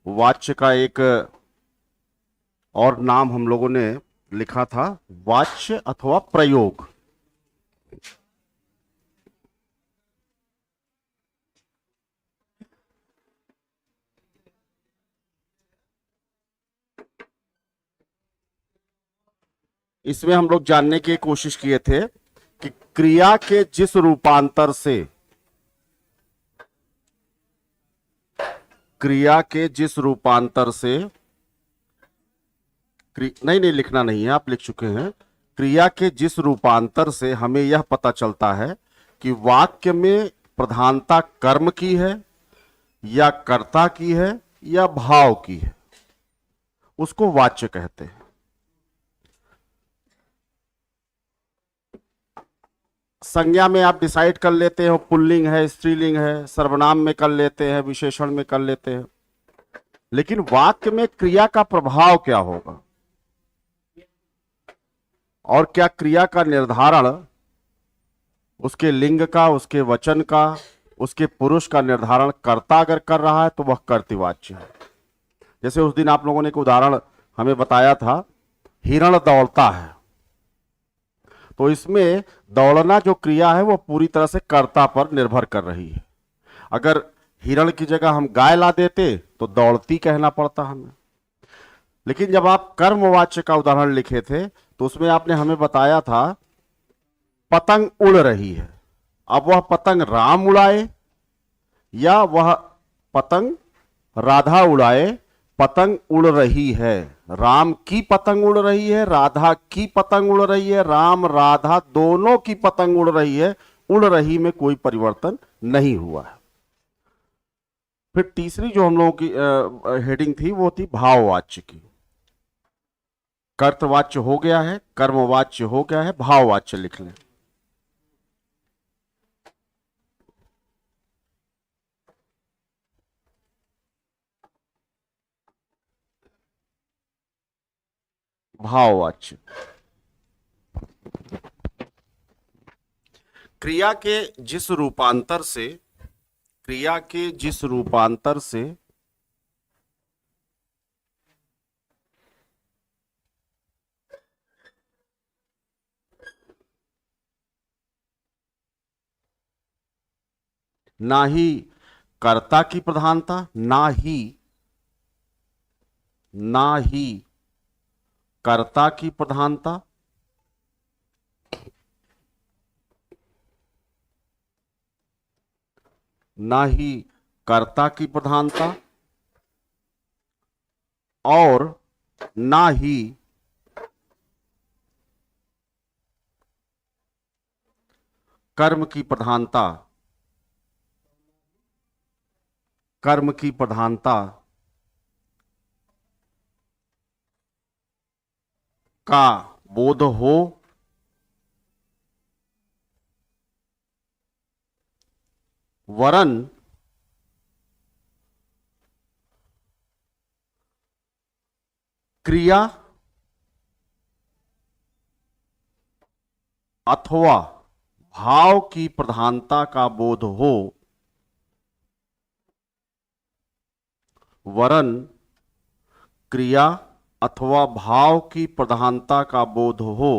वाच्य का एक और नाम हम लोगों ने लिखा था, वाच्य अथवा प्रयोग। इसमें हम लोग जानने की कोशिश किए थे कि क्रिया के जिस रूपांतर से, क्रिया के जिस रूपांतर से, नहीं नहीं लिखना नहीं है, आप लिख चुके हैं। क्रिया के जिस रूपांतर से हमें यह पता चलता है कि वाक्य में प्रधानता कर्म की है या कर्ता की है या भाव की है, उसको वाच्य कहते हैं। संज्ञा में आप डिसाइड कर लेते हो पुल्लिंग है, स्त्रीलिंग है, सर्वनाम में कर लेते हैं, विशेषण में कर लेते हैं, लेकिन वाक्य में क्रिया का प्रभाव क्या होगा और क्या क्रिया का निर्धारण उसके लिंग का, उसके वचन का, उसके पुरुष का निर्धारण कर्ता अगर कर रहा है तो वह कर्तृवाच्य है। जैसे उस दिन आप लोगों ने एक उदाहरण हमें बताया था, हिरण दौड़ता है, तो इसमें दौड़ना जो क्रिया है वो पूरी तरह से कर्ता पर निर्भर कर रही है। अगर हिरण की जगह हम गाय ला देते तो दौड़ती कहना पड़ता हमें। लेकिन जब आप कर्मवाच्य का उदाहरण लिखे थे तो उसमें आपने हमें बताया था पतंग उड़ रही है। अब वह पतंग राम उड़ाए या वह पतंग राधा उड़ाए, पतंग उड़ रही है। राम की पतंग उड़ रही है, राधा की पतंग उड़ रही है, राम राधा दोनों की पतंग उड़ रही है। उड़ रही में कोई परिवर्तन नहीं हुआ है। फिर तीसरी जो हम लोगों की हेडिंग थी वो थी भाववाच्य की। कर्तवाच्य हो गया है, कर्मवाच्य हो गया है, भाववाच्य लिख लें। भाववाच्य क्रिया के जिस रूपांतर से, क्रिया के जिस रूपांतर से ना ही कर्ता की प्रधानता, ना ही कर्ता की प्रधानता, ना ही कर्ता की प्रधानता और ना ही कर्म की प्रधानता, कर्म की प्रधानता का बोध हो, वरन क्रिया अथवा भाव की प्रधानता का बोध हो, वरन क्रिया अथवा भाव की प्रधानता का बोध हो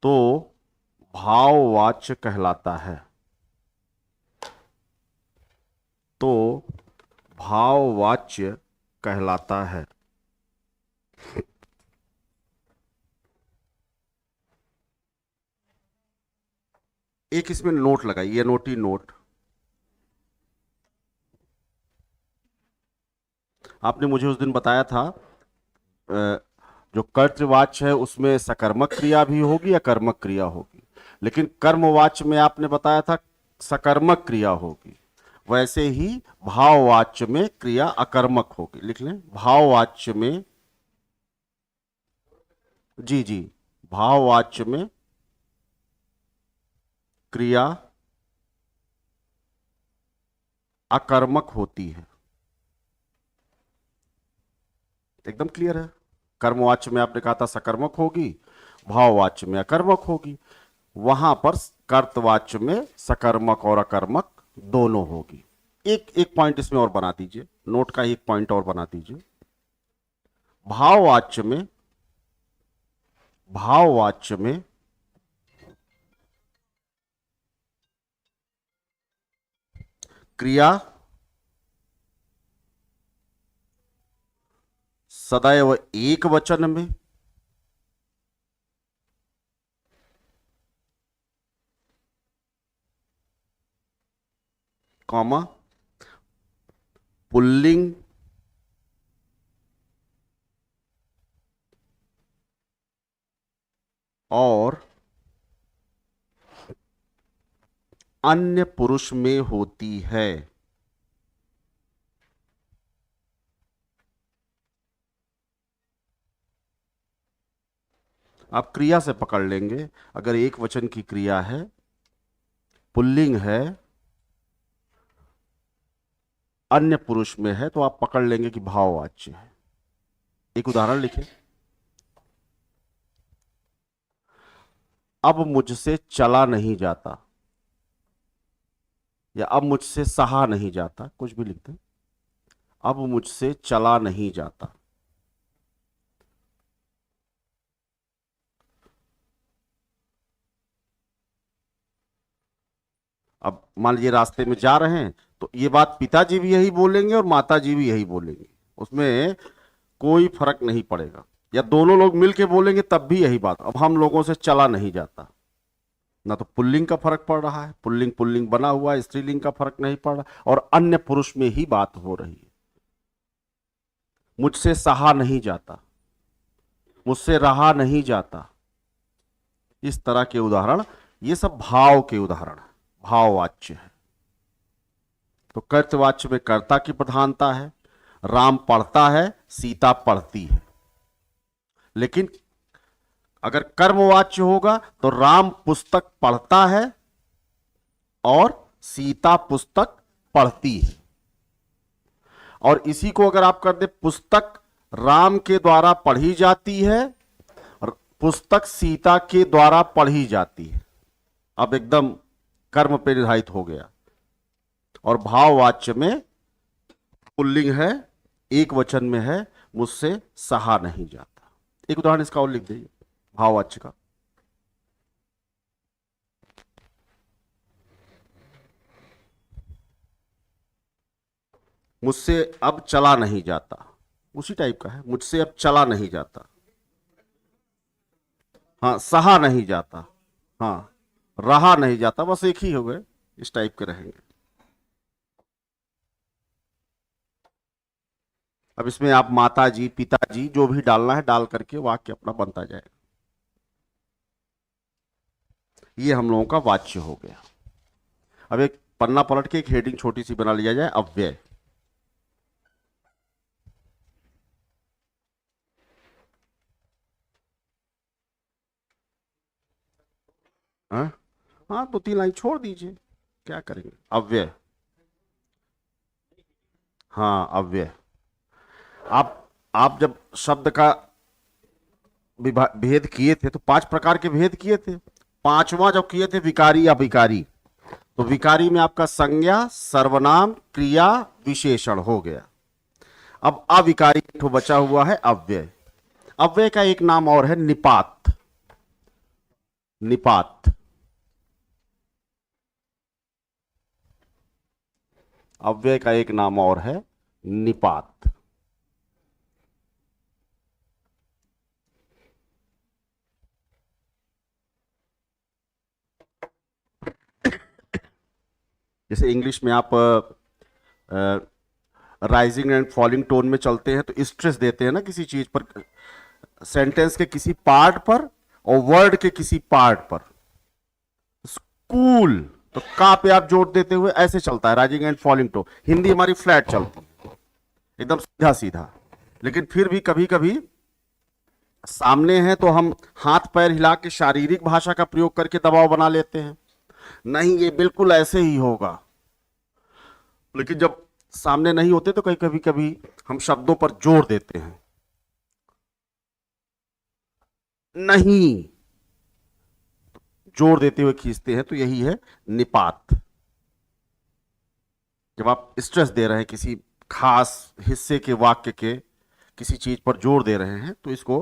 तो भाववाच्य कहलाता है। तो भाववाच्य कहलाता है। एक इसमें नोट लगाइए, नोट ही नोट। आपने मुझे उस दिन बताया था जो कर्तृवाच्य है उसमें सकर्मक क्रिया भी होगी या कर्मक क्रिया होगी, लेकिन कर्मवाच्य में आपने बताया था सकर्मक क्रिया होगी। वैसे ही भाववाच्य में क्रिया अकर्मक होगी। लिख लें, भाववाच्य में, जी जी, भाववाच्य में क्रिया अकर्मक होती है। एकदम क्लियर है। कर्मवाच्य में आपने कहा था सकर्मक होगी, भाववाच्य में अकर्मक होगी। वहां पर कर्तवाच्य में सकर्मक और अकर्मक दोनों होगी। एक एक पॉइंट इसमें और बना दीजिए, नोट का एक पॉइंट और बना दीजिए। भाववाच्य में, भाववाच्य में क्रिया सदैव एक वचन में, कॉमा पुल्लिंग और अन्य पुरुष में होती है। आप क्रिया से पकड़ लेंगे, अगर एक वचन की क्रिया है, पुल्लिंग है, अन्य पुरुष में है, तो आप पकड़ लेंगे कि भाववाच्य है। एक उदाहरण लिखें। अब मुझसे चला नहीं जाता, या अब मुझसे सहा नहीं जाता, कुछ भी लिखते हैं। अब मुझसे चला नहीं जाता, अब मान लीजिए रास्ते में जा रहे हैं, तो ये बात पिताजी भी यही बोलेंगे और माताजी भी यही बोलेंगे, उसमें कोई फर्क नहीं पड़ेगा। या दोनों लोग मिलके बोलेंगे तब भी यही बात, अब हम लोगों से चला नहीं जाता। ना तो पुल्लिंग का फर्क पड़ रहा है, पुल्लिंग पुल्लिंग बना हुआ है, स्त्रीलिंग का फर्क नहीं पड़ रहा, और अन्य पुरुष में ही बात हो रही है। मुझसे सहा नहीं जाता, मुझसे रहा नहीं जाता, इस तरह के उदाहरण, ये सब भाव के उदाहरण है, भाववाच्य है। तो कर्तवाच्य में कर्ता की प्रधानता है, राम पढ़ता है, सीता पढ़ती है। लेकिन अगर कर्मवाच्य होगा तो राम पुस्तक पढ़ता है और सीता पुस्तक पढ़ती है। और इसी को अगर आप कर दे, पुस्तक राम के द्वारा पढ़ी जाती है और पुस्तक सीता के द्वारा पढ़ी जाती है, अब एकदम कर्म पे निर्धारित हो गया। और भाववाच्य में पुल्लिंग है, एक वचन में है, मुझसे सहा नहीं जाता। एक उदाहरण इसका और लिख दीजिए भाववाच्य का। मुझसे अब चला नहीं जाता, उसी टाइप का है, मुझसे अब चला नहीं जाता। हाँ, सहा नहीं जाता, हाँ, रहा नहीं जाता, बस एक ही हो गए, इस टाइप के रहेंगे। अब इसमें आप माताजी पिताजी जो भी डालना है डाल करके वाक्य अपना बनता जाएगा। ये हम लोगों का वाच्य हो गया। अब एक पन्ना पलट के एक हेडिंग छोटी सी बना लिया जाए, अव्यय। हाँ हाँ, 2-3 लाइन छोड़ दीजिए, क्या करेंगे, अव्यय। हाँ, अव्यय। आप जब शब्द का भेद किए थे तो 5 प्रकार के भेद किए थे। पांचवा जब किए थे विकारी अविकारी, तो विकारी में आपका संज्ञा, सर्वनाम, क्रिया, विशेषण हो गया। अब अविकारी तो बचा हुआ है अव्यय। अव्यय का एक नाम और है निपात। निपात, अव्यय का एक नाम और है निपात। जैसे इंग्लिश में आप राइजिंग एंड फॉलिंग टोन में चलते हैं तो स्ट्रेस देते हैं ना किसी चीज पर, सेंटेंस के किसी पार्ट पर और वर्ड के किसी पार्ट पर। स्कूल तो का पे आप जोर देते हुए ऐसे चलता है, rising and falling tone. Hindi हमारी फ्लैट चलती है, एकदम सीधा सीधा। लेकिन फिर भी कभी कभी सामने है तो हम हाथ पैर हिला के शारीरिक भाषा का प्रयोग करके दबाव बना लेते हैं, नहीं ये बिल्कुल ऐसे ही होगा। लेकिन जब सामने नहीं होते तो कभी कभी हम शब्दों पर जोर देते हैं, नहीं, जोर देते हुए खींचते हैं, तो यही है निपात। जब आप स्ट्रेस दे रहे हैं किसी खास हिस्से के वाक्य के, किसी चीज पर जोर दे रहे हैं, तो इसको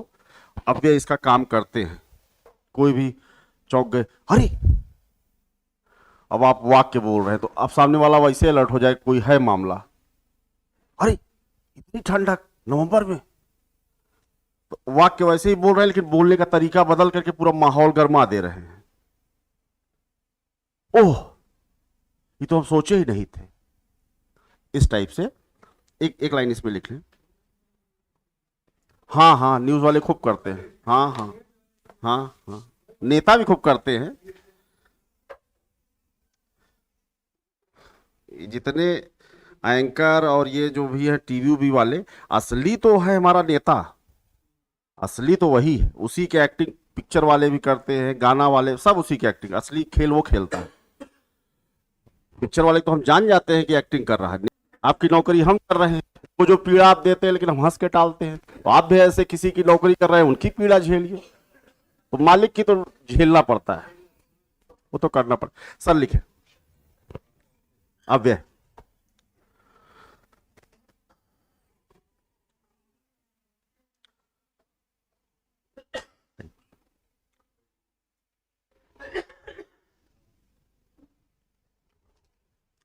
अव्यय इसका काम करते हैं। कोई भी चौंक गए, अरे, अब आप वाक्य बोल रहे हैं तो अब सामने वाला वैसे अलर्ट हो जाए, कोई है मामला, अरे इतनी ठंडक नवंबर में, तो वाक्य वैसे ही बोल रहे हैं लेकिन बोलने का तरीका बदल करके पूरा माहौल गर्मा दे रहे हैं। ओह, ये तो हम सोचे ही नहीं थे। इस टाइप से एक एक लाइन इसमें लिख लें। हाँ हाँ, न्यूज वाले खूब करते हैं। हाँ हाँ हाँ हाँ, नेता भी खूब करते हैं। जितने एंकर और ये जो भी है टीवी वाले, असली तो है हमारा नेता, असली तो वही है, उसी के एक्टिंग पिक्चर वाले भी करते हैं, गाना वाले सब उसी की एक्टिंग, असली खेल वो खेलता है। पिक्चर वाले तो हम जान जाते हैं कि एक्टिंग कर रहा है। आपकी नौकरी हम कर रहे हैं, वो जो पीड़ा आप देते हैं लेकिन हम हंस के टालते हैं, तो आप भी ऐसे किसी की नौकरी कर रहे हैं, उनकी पीड़ा झेलिए, तो मालिक की तो झेलना पड़ता है, वो तो करना पड़ता। सर लिखे अव्यय।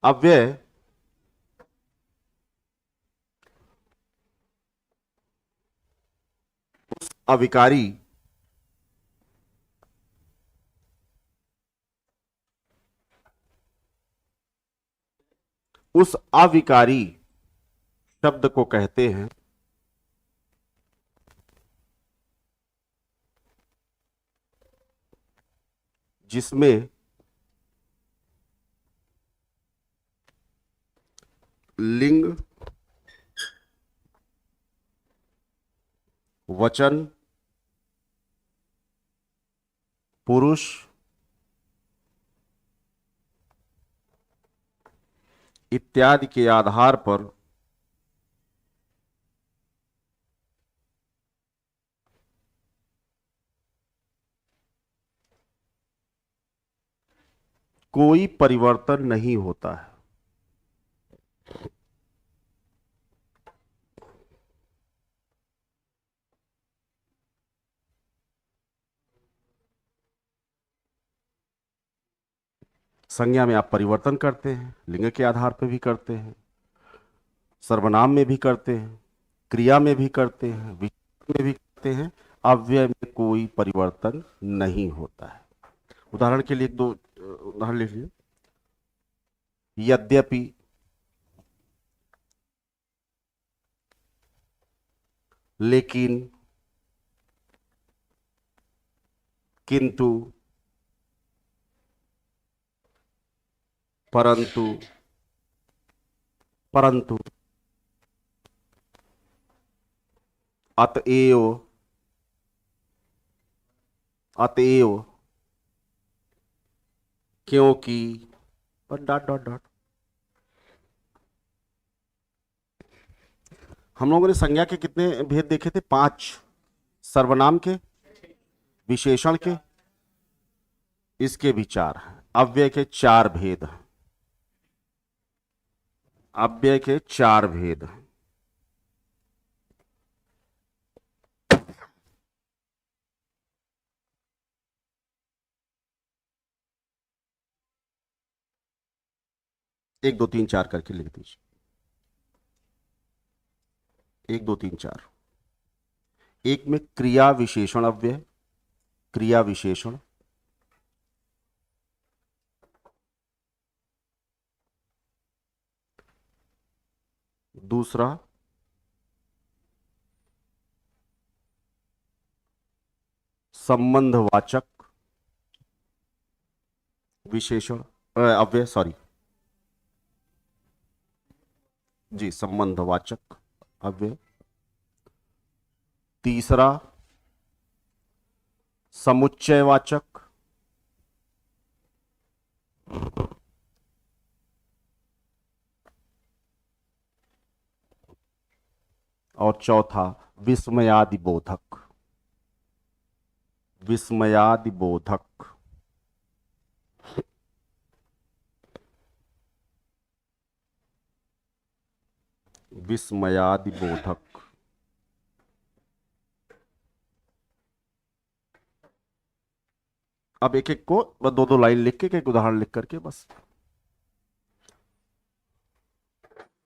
अव्यय अविकारी उस अविकारी शब्द को कहते हैं जिसमें लिंग, वचन, पुरुष, इत्यादि के आधार पर कोई परिवर्तन नहीं होता है। संज्ञा में आप परिवर्तन करते हैं, लिंग के आधार पर भी करते हैं, सर्वनाम में भी करते हैं, क्रिया में भी करते हैं, विशेषण में भी करते हैं। अव्यय में कोई परिवर्तन नहीं होता है। उदाहरण के लिए एक दो उदाहरण लिख लीजिए। यद्यपि, लेकिन, किंतु, परंतु, परंतु, अतएव, अतएव, क्योंकि, और डॉट डॉट डॉट। हम लोगों ने संज्ञा के कितने भेद देखे थे? 5। सर्वनाम के, विशेषण के, इसके भी 4। अव्यय के 4 भेद हैं। अव्यय के 4 भेद हैं। एक दो तीन चार करके लिख दीजिए। 1 2 3 4। एक में क्रिया विशेषण अव्यय, क्रिया विशेषण। दूसरा संबंधवाचक विशेषण अव्यय, सॉरी जी, संबंधवाचक अव्यय। तीसरा समुच्चयवाचक। और चौथा विस्मयादिबोधक। विस्मयादिबोधक। विस्मयादि बोधक। अब एक एक को बस दो दो लाइन लिख के एक उदाहरण लिख करके बस।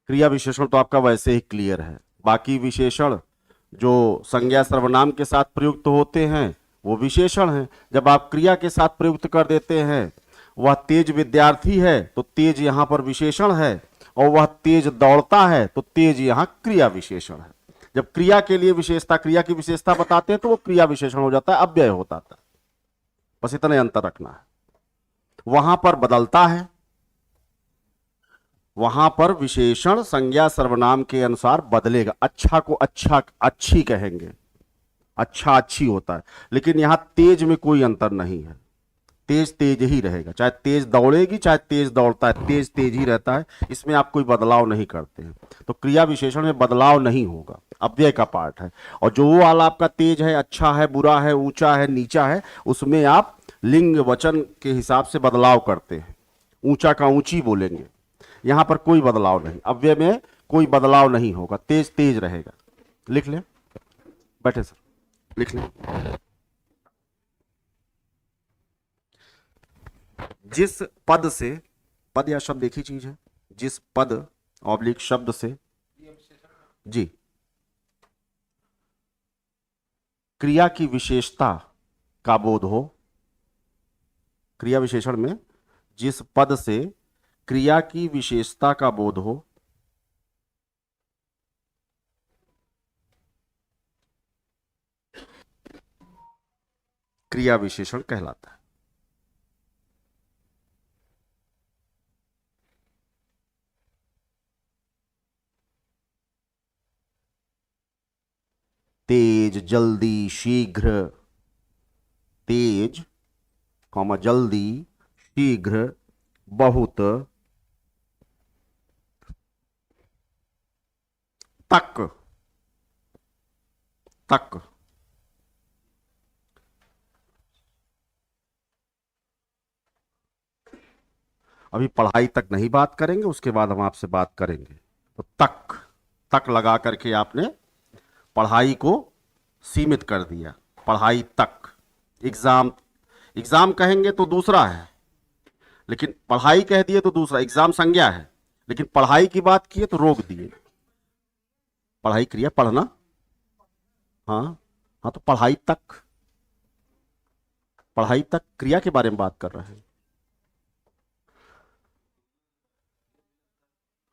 क्रिया विशेषण तो आपका वैसे ही क्लियर है। बाकी विशेषण जो संज्ञा सर्वनाम के साथ प्रयुक्त होते हैं वो विशेषण हैं। जब आप क्रिया के साथ प्रयुक्त कर देते हैं, वह तेज विद्यार्थी है तो तेज यहां पर विशेषण है, और वह तेज दौड़ता है तो तेज यहां क्रिया विशेषण है। जब क्रिया के लिए विशेषता, क्रिया की विशेषता बताते हैं तो वो क्रिया विशेषण हो जाता है, अव्यय होता था। बस इतना अंतर रखना है। वहां पर बदलता है, वहां पर विशेषण संज्ञा सर्वनाम के अनुसार बदलेगा। अच्छा को अच्छा अच्छी कहेंगे, अच्छा अच्छी होता है, लेकिन यहां तेज में कोई अंतर नहीं है। तेज तेज ही रहेगा, चाहे तेज दौड़ेगी चाहे तेज दौड़ता है, तेज तेज ही रहता है। इसमें आप कोई बदलाव नहीं करते हैं, तो क्रिया विशेषण में बदलाव नहीं होगा, अव्यय का पार्ट है। और जो वो वाला आपका तेज है, अच्छा है, बुरा है, ऊंचा है, नीचा है, उसमें आप लिंग वचन के हिसाब से बदलाव करते हैं। ऊंचा का ऊंची बोलेंगे, यहां पर कोई बदलाव नहीं, अव्यय में कोई बदलाव नहीं होगा, तेज तेज रहेगा। लिख लें, बैठे सर, लिख लें। जिस पद से, पद या शब्द एक ही चीज है, जिस पद ऑब्लिक शब्द से जी क्रिया की विशेषता का बोध हो, क्रिया विशेषण में जिस पद से क्रिया की विशेषता का बोध हो, क्रिया विशेषण कहलाता है। तेज, जल्दी, शीघ्र, तेज कॉमा जल्दी, शीघ्र, बहुत, तक, तक। अभी पढ़ाई तक नहीं बात करेंगे, उसके बाद हम आपसे बात करेंगे। तो तक, तक लगा करके आपने पढ़ाई को सीमित कर दिया, पढ़ाई तक। एग्जाम, एग्जाम कहेंगे तो दूसरा है, लेकिन पढ़ाई कह दिए तो दूसरा। एग्जाम संज्ञा है, लेकिन पढ़ाई की बात की तो रोक दिए। पढ़ाई क्रिया, पढ़ना, हाँ हाँ, तो पढ़ाई तक, पढ़ाई तक क्रिया के बारे में बात कर रहे हैं।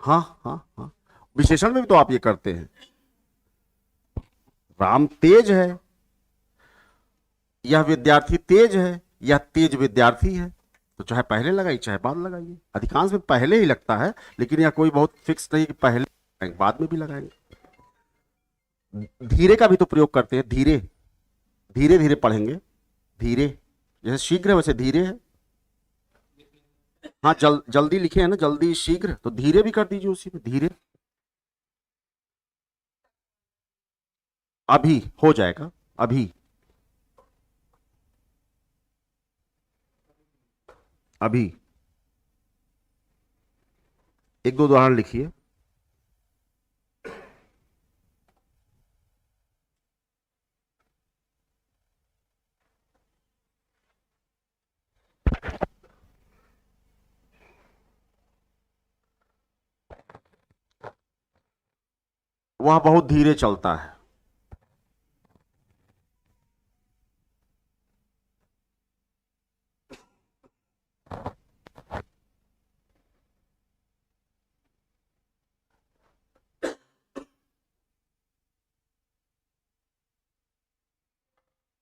हाँ हाँ हाँ, विशेषण में भी तो आप ये करते हैं। राम तेज है, यह विद्यार्थी तेज है, यह तेज विद्यार्थी है, तो चाहे पहले लगाइए चाहे बाद लगाइए। अधिकांश में पहले ही लगता है, लेकिन यह कोई बहुत फिक्स नहीं कि पहले लगाएंगे, बाद में भी लगाएंगे। धीरे का भी तो प्रयोग करते हैं, धीरे, धीरे धीरे पढ़ेंगे, धीरे, जैसे शीघ्र वैसे धीरे है। हाँ, जल्दी लिखे हैं ना, जल्दी शीघ्र, तो धीरे भी कर दीजिए उसी में, धीरे। अभी हो जाएगा, अभी, अभी। एक दो उदाहरण लिखिए। वह बहुत धीरे चलता है।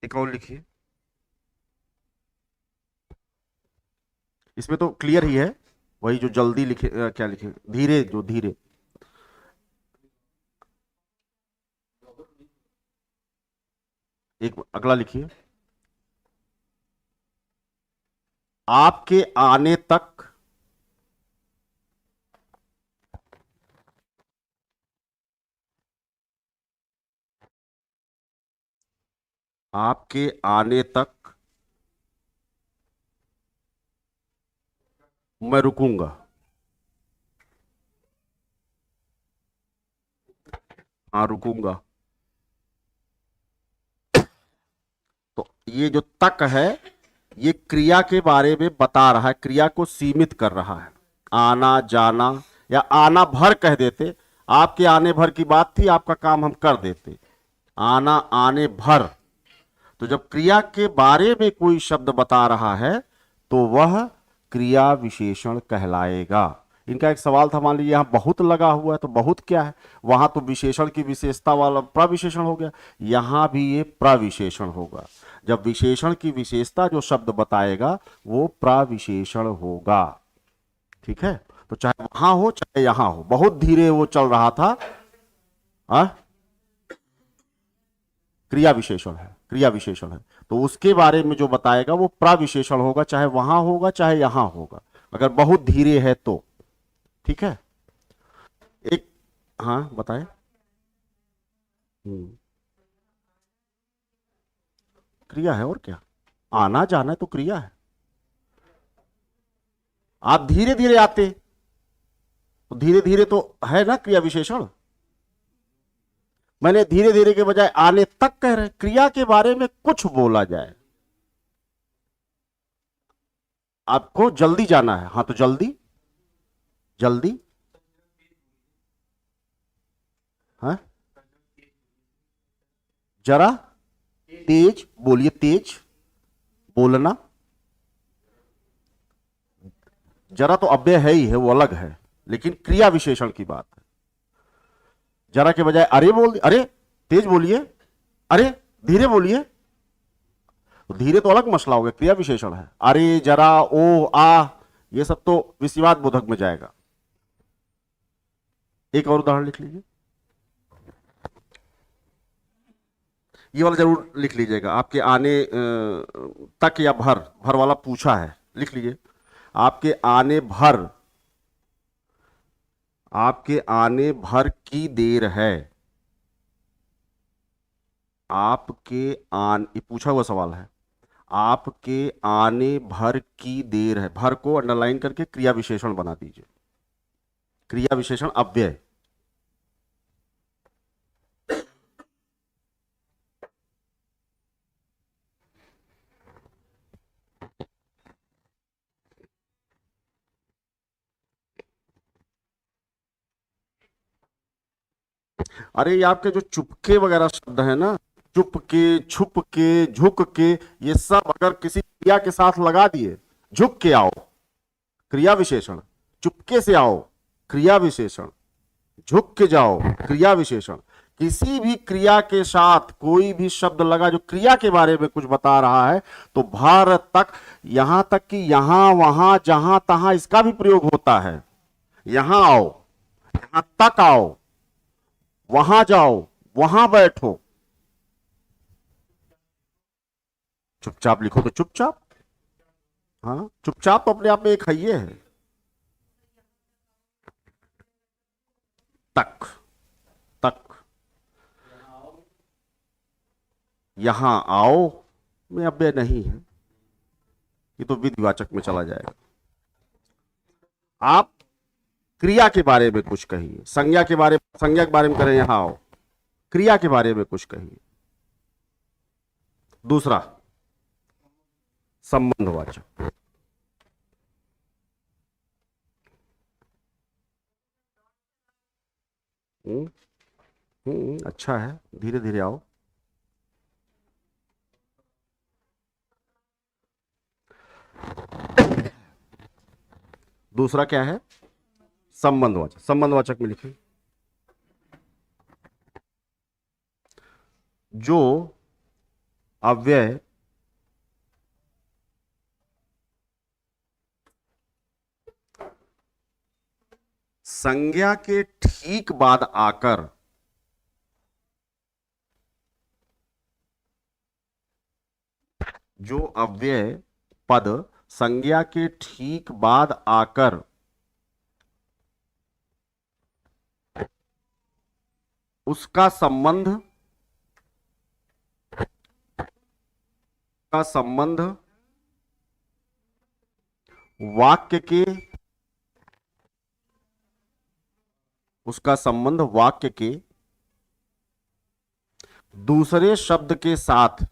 एक और लिखिए। इसमें तो क्लियर ही है, वही जो जल्दी लिखे, क्या लिखे, धीरे, जो धीरे। एक अगला लिखिए। आपके आने तक, आपके आने तक मैं रुकूंगा। हाँ रुकूंगा। तो ये जो तक है ये क्रिया के बारे में बता रहा है, क्रिया को सीमित कर रहा है। आना जाना, या आना भर कह देते, आपके आने भर की बात थी, आपका काम हम कर देते, आना आने भर। तो जब क्रिया के बारे में कोई शब्द बता रहा है तो वह क्रिया विशेषण कहलाएगा। इनका एक सवाल था, मान लीजिए यहां बहुत लगा हुआ है, तो बहुत क्या है, वहां तो विशेषण की विशेषता वाला प्रविशेषण हो गया, यहां भी ये प्रविशेषण होगा। जब विशेषण की विशेषता जो शब्द बताएगा वो प्रविशेषण होगा। ठीक है, तो चाहे वहां हो चाहे यहां हो, बहुत धीरे वो चल रहा था, क्रिया विशेषण है, क्रिया विशेषण है, तो उसके बारे में जो बताएगा वो प्रविशेषण होगा, चाहे वहां होगा चाहे यहां होगा, अगर बहुत धीरे है तो। ठीक है, एक, हाँ बताएं। हम्म, क्रिया है और क्या, आना जाना तो क्रिया है। आप धीरे धीरे आते तो धीरे धीरे तो है ना क्रिया विशेषण। मैंने धीरे धीरे के बजाय आने तक कह रहे, क्रिया के बारे में कुछ बोला जाए। आपको जल्दी जाना है, हाँ तो जल्दी, जल्दी, हाँ जरा तेज बोलिए, तेज बोलना। जरा तो अव्यय है ही है, वो अलग है, लेकिन क्रिया विशेषण की बात है। जरा के बजाय अरे बोल, अरे तेज बोलिए, अरे धीरे बोलिए, तो धीरे तो अलग मसला हो गया, क्रिया विशेषण है। अरे जरा ओ आ ये सब तो विषयवाद बोधक में जाएगा। एक और उदाहरण लिख लीजिए, ये वाला जरूर लिख लीजिएगा, आपके आने तक या भर, भर वाला पूछा है, लिख लीजिए। आपके आने भर, आपके आने भर की देर है, आपके आन, ये पूछा हुआ सवाल है, आपके आने भर की देर है, भर को अंडरलाइन करके क्रिया विशेषण बना दीजिए, क्रिया विशेषण अव्यय। अरे ये आपके जो चुपके वगैरह शब्द है ना, चुपके, छुप के, झुक के, ये सब अगर किसी क्रिया के साथ लगा दिए, झुक के आओ क्रिया विशेषण, चुपके से आओ क्रिया विशेषण, झुक के जाओ क्रिया विशेषण, किसी भी क्रिया के साथ कोई भी शब्द लगा जो क्रिया के बारे में कुछ बता रहा है, तो भर तक, यहां तक कि यहां वहां जहां तहां इसका भी प्रयोग होता है। यहां आओ, यहां तक आओ, वहां जाओ, वहां बैठो, चुपचाप लिखो तो चुपचाप, हाँ चुपचाप तो अपने आप में एक है, तक, तक, यहां आओ में अव्यय नहीं है, ये तो विधिवाचक में चला जाएगा। आप क्रिया के बारे में कुछ कहिए, संज्ञा के बारे, संज्ञा के बारे में करें यहां आओ, क्रिया के बारे में कुछ कहिए। दूसरा संबंधवाचक, अच्छा है, धीरे धीरे आओ। दूसरा क्या है, संबंधवाचक, संबंधवाचक में लिखिए जो अव्यय संज्ञा के ठीक बाद आकर जो अव्यय पद संज्ञा के ठीक बाद आकर उसका संबंध, का संबंध वाक्य के, उसका संबंध वाक्य के दूसरे शब्द के साथ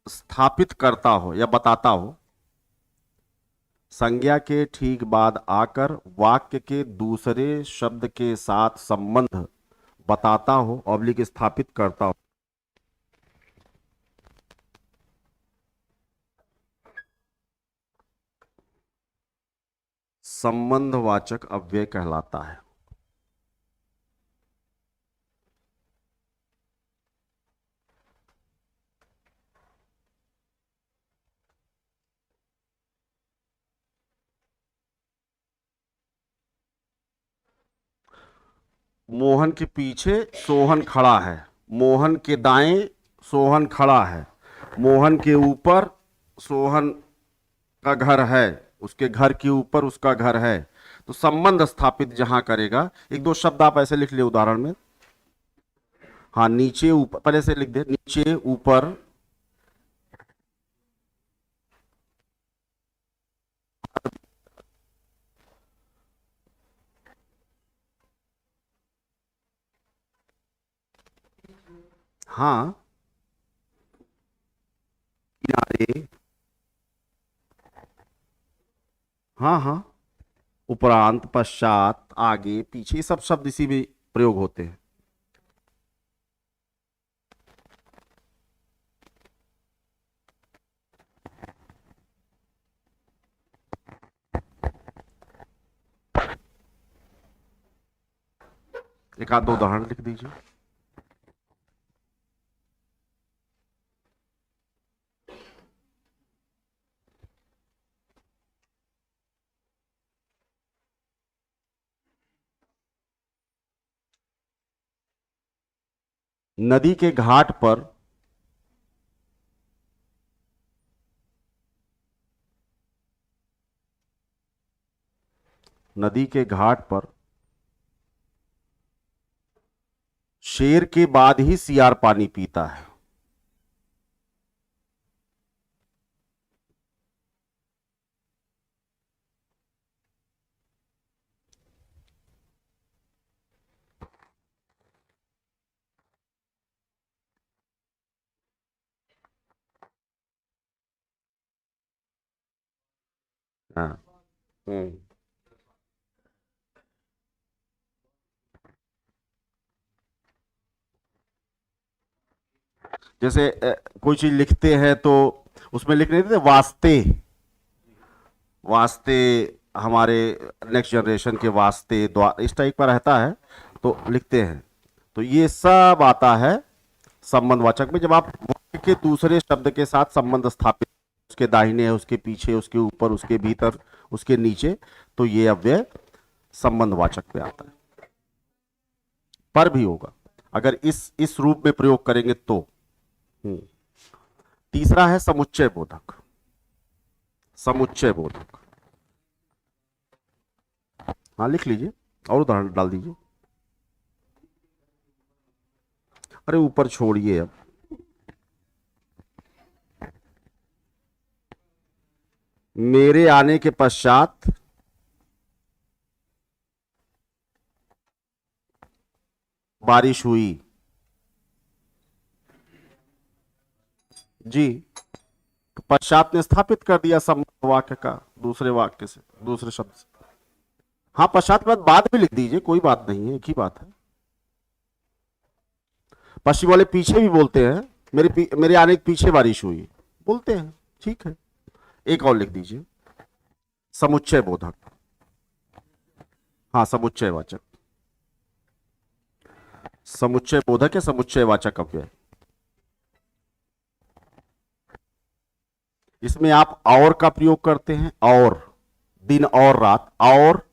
स्थापित करता हो या बताता हो, संज्ञा के ठीक बाद आकर वाक्य के दूसरे शब्द के साथ संबंध बताता हो, ऑब्लिक स्थापित करता हो, संबंधवाचक अव्यय कहलाता है। मोहन के पीछे सोहन खड़ा है, मोहन के दाएं सोहन खड़ा है, मोहन के ऊपर सोहन का घर है, उसके घर के ऊपर उसका घर है। तो संबंध स्थापित जहां करेगा, एक दो शब्द आप ऐसे लिख लिए उदाहरण में। हाँ, नीचे ऊपर, पहले से लिख दे, नीचे ऊपर, हाँ, किनारे, हाँ हाँ, उपरांत, पश्चात, आगे, पीछे, सब शब्द इसी में प्रयोग होते हैं। एक आध दो उदाहरण लिख दीजिए। नदी के घाट पर नदी के घाट पर शेर के बाद ही सियार पानी पीता है। हाँ। हम्म। जैसे कोई चीज लिखते हैं तो उसमें लिख नहीं देते वास्ते, वास्ते हमारे नेक्स्ट जनरेशन के वास्ते, इस टाइप का रहता है तो लिखते हैं। तो ये सब आता है संबंधवाचक में, जब आप वाक्य के दूसरे शब्द के साथ संबंध स्थापित, उसके दाहिने, उसके पीछे, उसके ऊपर, उसके भीतर, उसके नीचे, तो ये अव्यय संबंधवाचक में आता है। पर भी होगा अगर इस रूप में प्रयोग करेंगे तो। हम्म। तीसरा है समुच्चय बोधक। समुच्चय बोधक, हाँ लिख लीजिए और उदाहरण डाल दीजिए। अरे ऊपर छोड़िए अब। मेरे आने के पश्चात बारिश हुई। जी, तो पश्चात ने स्थापित कर दिया संबंध वाक्य का दूसरे वाक्य से, दूसरे शब्द से। हाँ, पश्चात के बाद भी लिख दीजिए, कोई बात नहीं है, एक ही बात है। पश्चिम वाले पीछे भी बोलते हैं, मेरे आने के पीछे बारिश हुई, बोलते हैं, ठीक है। एक और लिख दीजिए, समुच्चय बोधक। हाँ, समुच्चय वाचक, समुच्चय बोधक या समुच्चय वाचक अव्यय। इसमें आप और का प्रयोग करते हैं, और, दिन और रात, और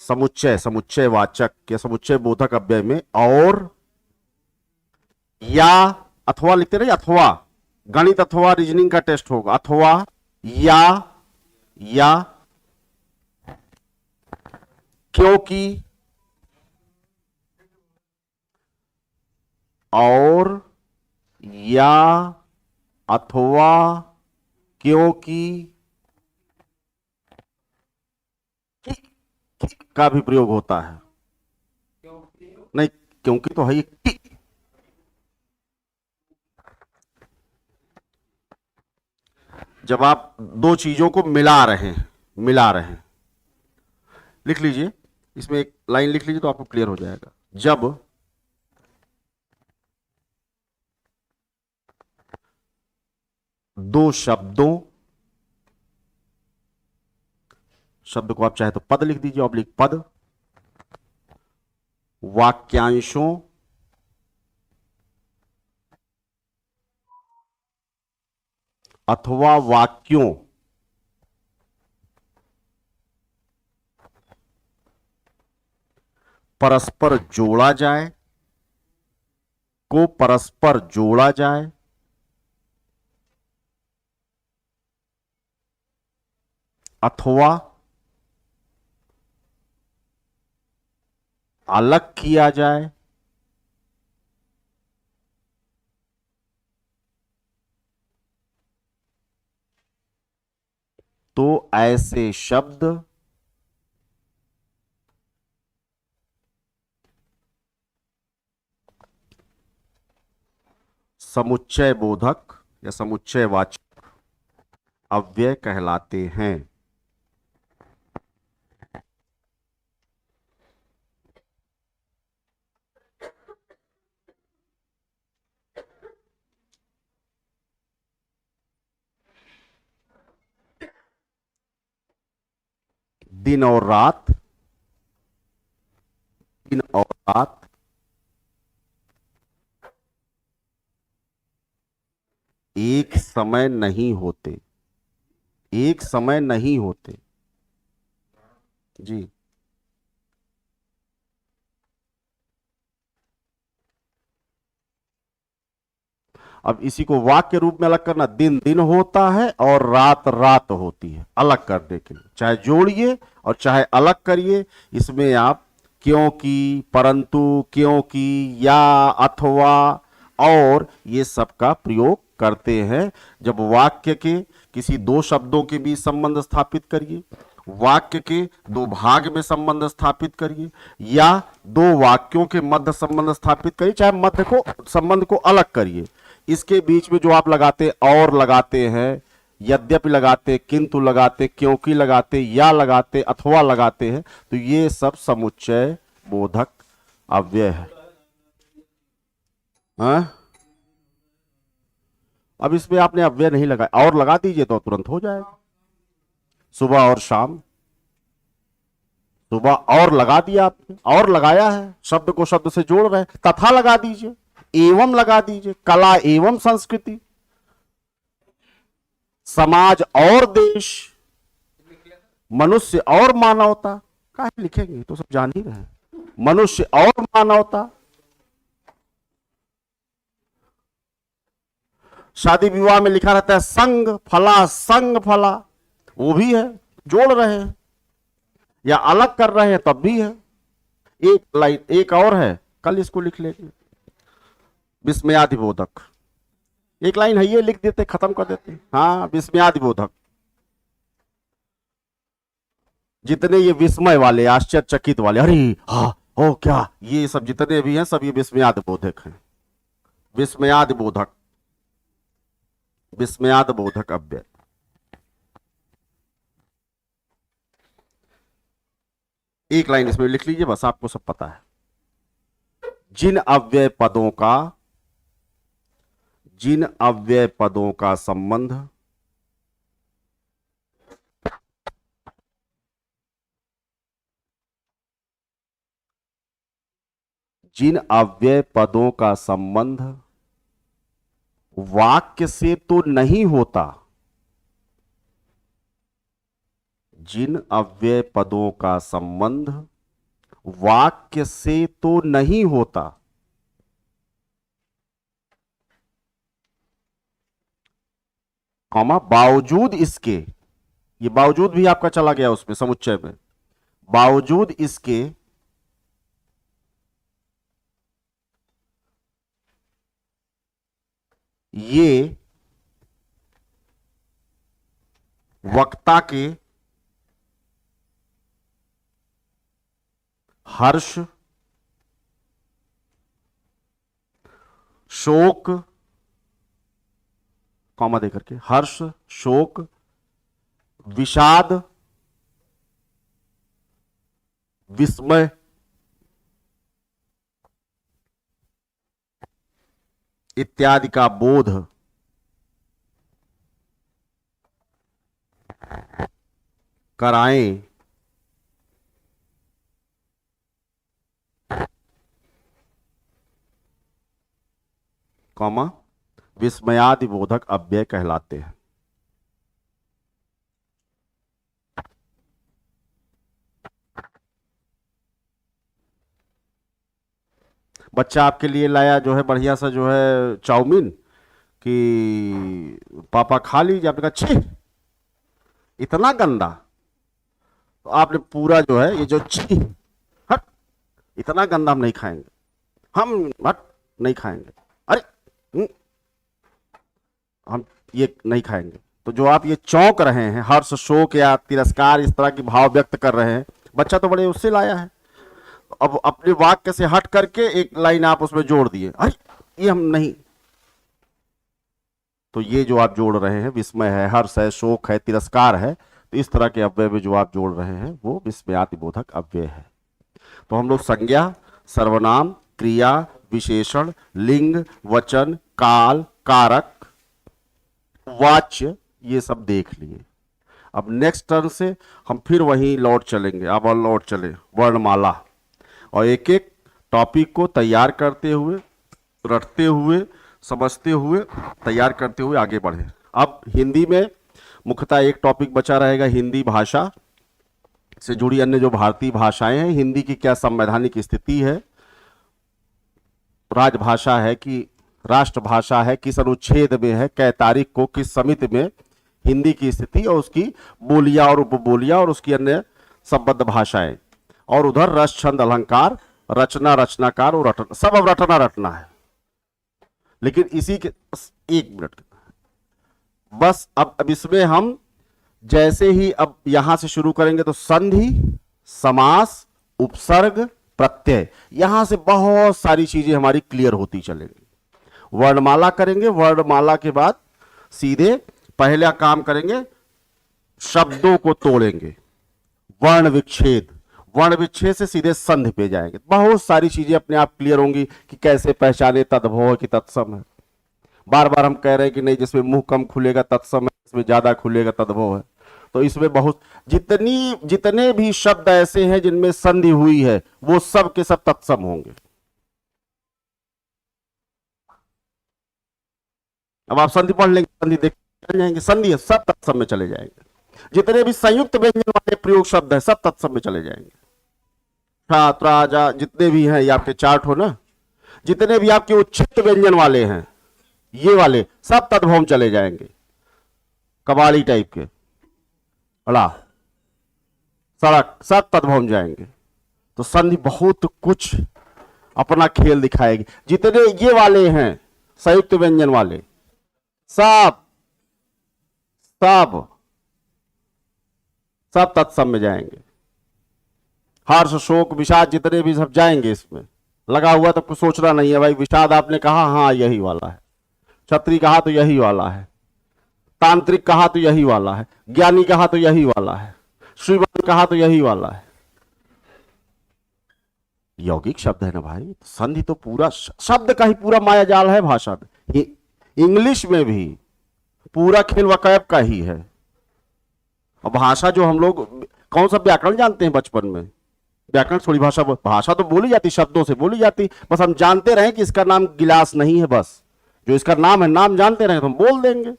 समुच्चय, समुच्चय वाचक या समुच्चय बोधक अव्यय में और, या, अथवा लिखते रहिए, अथवा, गणित अथवा रीजनिंग का टेस्ट होगा, अथवा, या क्योंकि, और, या, अथवा, क्योंकि का भी प्रयोग होता है। नहीं, क्योंकि तो है ये टी। जब आप दो चीजों को मिला रहे हैं, लिख लीजिए, इसमें एक लाइन लिख लीजिए तो आपको क्लियर हो जाएगा। जब दो शब्द को आप चाहे तो पद लिख दीजिए, ऑब्लिक पद, वाक्यांशों अथवा वाक्यों परस्पर जोड़ा जाए, को परस्पर जोड़ा जाए, अथवा अलग किया जाए, तो ऐसे शब्द समुच्चय बोधक या समुच्चय वाचक अव्यय कहलाते हैं। दिन और रात, दिन और रात एक समय नहीं होते, एक समय नहीं होते जी। अब इसी को वाक्य रूप में अलग करना, दिन दिन होता है और रात रात होती है, अलग करने के लिए चाहे जोड़िए और चाहे अलग करिए। इसमें आप क्योंकि, परंतु, क्योंकि, या, अथवा और ये सब का प्रयोग करते हैं। जब वाक्य के किसी दो शब्दों के बीच संबंध स्थापित करिए, वाक्य के दो भाग में संबंध स्थापित करिए, या दो वाक्यों के मध्य संबंध स्थापित करिए, चाहे मध्य को संबंध को अलग करिए, इसके बीच में जो आप लगाते और लगाते हैं, यद्यपि लगाते, किंतु लगाते, क्योंकि लगाते, या लगाते, अथवा लगाते हैं, तो ये सब समुच्चय बोधक अव्यय है। हाँ? अब इसमें आपने अव्यय नहीं लगाया, और लगा दीजिए तो तुरंत हो जाएगा। सुबह और शाम, सुबह और लगा दिया आपने, और लगाया है, शब्द को शब्द से जोड़ रहे हैं, तथा लगा दीजिए, एवं लगा दीजिए, कला एवं संस्कृति, समाज और देश, मनुष्य और मानवता। काहे लिखेंगे, तो सब जान ही रहे हैं, मनुष्य और मानवता। शादी विवाह में लिखा रहता है संग फला, संग फला, वो भी है, जोड़ रहे हैं या अलग कर रहे हैं तब भी है। एक लाइन एक और है, कल इसको लिख लेंगे, विस्मयादिबोधक। एक लाइन है, ये लिख देते, खत्म कर देते। हाँ, विस्मयादिबोधक। जितने ये विस्मय वाले, आश्चर्यचकित वाले, अरे हाँ ओ क्या, ये सब जितने भी हैं सब ये विस्मयादिबोधक हैं। विस्मयादिबोधक, विस्मयादिबोधक अव्यय। एक लाइन इसमें लिख लीजिए, बस आपको सब पता है। जिन अव्यय पदों का, जिन अव्यय पदों का संबंध जिन अव्यय पदों का संबंध वाक्य से तो नहीं होता, जिन अव्यय पदों का संबंध वाक्य से तो नहीं होता, कॉमा, बावजूद इसके, ये बावजूद भी आपका चला गया उसमें समुच्चय में, बावजूद इसके ये वक्ता के हर्ष शोक, कॉमा देकर के, हर्ष, शोक, विषाद, विस्मय, इत्यादि का बोध कराएं, कॉमा, विस्मयादि बोधक अव्यय कहलाते हैं। बच्चा आपके लिए लाया जो है बढ़िया सा जो है चाउमीन, कि पापा खा लीजिए, आपने कहा छी इतना गंदा, तो आपने पूरा जो है ये जो छी, हट, इतना गंदा हम नहीं खाएंगे, हम हट नहीं खाएंगे, अरे हम ये नहीं खाएंगे। तो जो आप ये चौंक रहे हैं, हर्ष, शोक या तिरस्कार इस तरह के भाव व्यक्त कर रहे हैं, बच्चा तो बड़े उससे लाया है, अब अपने वाक्य से हट करके एक लाइन आप उसमें जोड़ दिए, अरे ये हम नहीं। तो ये जो आप जोड़ रहे हैं, विस्मय है, हर्ष है, शोक है, तिरस्कार है, तो इस तरह के अव्यय में जो आप जोड़ रहे हैं वो विस्मयाति बोधक अव्यय है। तो हम लोग संज्ञा, सर्वनाम, क्रिया, विशेषण, लिंग, वचन, काल, कारक, वाच्य, ये सब देख लिए। अब नेक्स्ट टर्न से हम फिर वहीं लौट चलेंगे, अब लौट चले वर्णमाला, और एक एक टॉपिक को तैयार करते हुए, रटते हुए, समझते हुए, तैयार करते हुए आगे बढ़े। अब हिंदी में मुख्यतः एक टॉपिक बचा रहेगा, हिंदी भाषा से जुड़ी अन्य जो भारतीय भाषाएं हैं, हिंदी की क्या संवैधानिक स्थिति है, राजभाषा है कि राष्ट्रभाषा है, किस अनुच्छेद में है, कै तारीख को किस समिति में हिंदी की स्थिति और उसकी बोलियां और उपबोलियां और उसकी अन्य संबद्ध भाषाएं, और उधर रस, छंद, अलंकार, रचना, रचनाकार और रटना, सब अब रटना रटना है। लेकिन इसी के एक मिनट बस, अब इसमें हम जैसे ही अब यहां से शुरू करेंगे तो संधि, समास, उपसर्ग, प्रत्यय, यहां से बहुत सारी चीजें हमारी क्लियर होती चलेंगी। वर्णमाला करेंगे, वर्णमाला के बाद सीधे पहला काम करेंगे, शब्दों को तोड़ेंगे, वर्ण विच्छेद, वर्ण विच्छेद से सीधे संधि पे जाएंगे। बहुत सारी चीजें अपने आप क्लियर होंगी कि कैसे पहचाने तद्भव है कि तत्सम है। बार बार हम कह रहे हैं कि नहीं, जिसमें मुंह कम खुलेगा तत्सम है, जिसमें ज्यादा खुलेगा तद्भव है। तो इसमें बहुत जितने भी शब्द ऐसे हैं जिनमें संधि हुई है, वो सब के सब तत्सम होंगे। अब आप संधि पढ़ लेंगे, संधि देख जाएंगे, संधि सब तत्सम में चले जाएंगे। जितने भी संयुक्त व्यंजन वाले प्रयोग शब्द है, सब तत्सम में चले जाएंगे। छात्रा, जा, जितने भी हैं, ये आपके चार्ट हो ना, जितने भी आपके उच्छिष्ट व्यंजन वाले हैं, ये वाले सब तद्भव चले जाएंगे, कबाड़ी टाइप के, अड़ा, सड़क, सब तद्भव जाएंगे। तो संधि बहुत कुछ अपना खेल दिखाएगी। जितने ये वाले हैं संयुक्त व्यंजन वाले, सब सब सब तत्सम में जाएंगे। हर्ष, शोक, विषाद, जितने भी सब जाएंगे इसमें। लगा हुआ तो कुछ सोचना नहीं है भाई, विषाद आपने कहा, हाँ यही वाला है, क्षत्रिय कहा तो यही वाला है, तांत्रिक कहा तो यही वाला है, ज्ञानी कहा तो यही वाला है, श्रीमान कहा तो यही वाला है। यौगिक शब्द है ना भाई, संधि तो पूरा शब्द का ही पूरा माया जाल है भाषा में। इंग्लिश में भी पूरा खेल वकैब का ही है। और भाषा जो हम लोग कौन सा व्याकरण जानते हैं बचपन में, व्याकरण थोड़ी भाषा तो बोली जाती, शब्दों से बोली जाती, बस हम जानते रहे कि इसका नाम गिलास नहीं है, बस जो इसका नाम है, नाम जानते रहे तो हम बोल देंगे।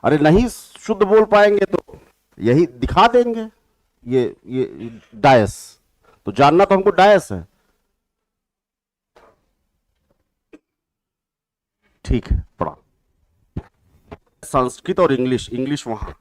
अरे नहीं शुद्ध बोल पाएंगे तो यही दिखा देंगे, ये डायस, तो जानना तो हमको डायस है। ठीक है, पढ़ा। संस्कृत और इंग्लिश, इंग्लिश वहां